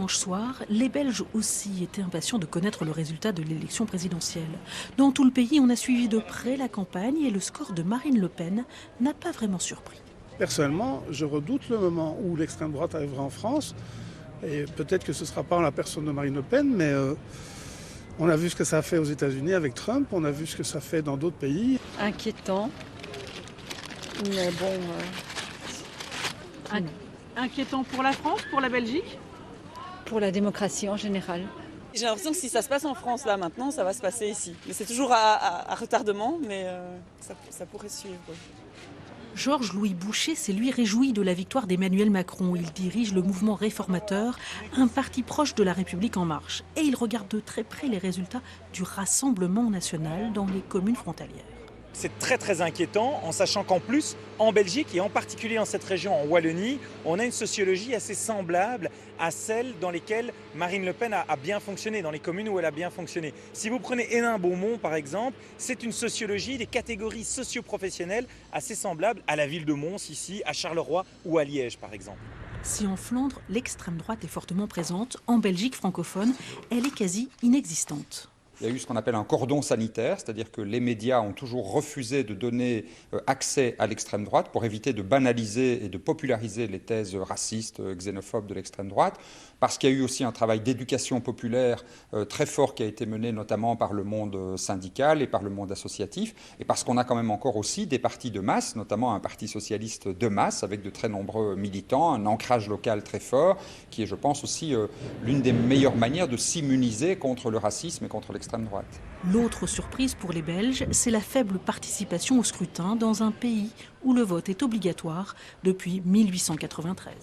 Dimanche soir, les Belges aussi étaient impatients de connaître le résultat de l'élection présidentielle. Dans tout le pays, on a suivi de près la campagne et le score de Marine Le Pen n'a pas vraiment surpris. Personnellement, je redoute le moment où l'extrême droite arrivera en France. Et peut-être que ce ne sera pas en la personne de Marine Le Pen, mais on a vu ce que ça a fait aux États-Unis avec Trump, on a vu ce que ça fait dans d'autres pays. Inquiétant, mais bon... Inquiétant pour la France, pour la Belgique? Pour la démocratie en général. J'ai l'impression que si ça se passe en France là maintenant, ça va se passer ici. Mais c'est toujours à retardement, mais ça pourrait suivre. Georges-Louis Boucher s'est lui réjoui de la victoire d'Emmanuel Macron. Il dirige le mouvement réformateur, un parti proche de La République En Marche. Et il regarde de très près les résultats du Rassemblement national dans les communes frontalières. C'est très inquiétant, en sachant qu'en plus, en Belgique et en particulier dans cette région, en Wallonie, on a une sociologie assez semblable à celle dans lesquelles Marine Le Pen a bien fonctionné, dans les communes où elle a bien fonctionné. Si vous prenez Hénin-Beaumont par exemple, c'est une sociologie des catégories socio-professionnelles assez semblables à la ville de Mons ici, à Charleroi ou à Liège par exemple. Si en Flandre, l'extrême droite est fortement présente, en Belgique francophone, elle est quasi inexistante. Il y a eu ce qu'on appelle un cordon sanitaire, c'est-à-dire que les médias ont toujours refusé de donner accès à l'extrême droite pour éviter de banaliser et de populariser les thèses racistes, xénophobes de l'extrême droite, parce qu'il y a eu aussi un travail d'éducation populaire très fort qui a été mené notamment par le monde syndical et par le monde associatif, et parce qu'on a quand même encore aussi des partis de masse, notamment un parti socialiste de masse avec de très nombreux militants, un ancrage local très fort, qui est, je pense, aussi l'une des meilleures manières de s'immuniser contre le racisme et contre l'extrême droite. L'autre surprise pour les Belges, c'est la faible participation au scrutin dans un pays où le vote est obligatoire depuis 1893.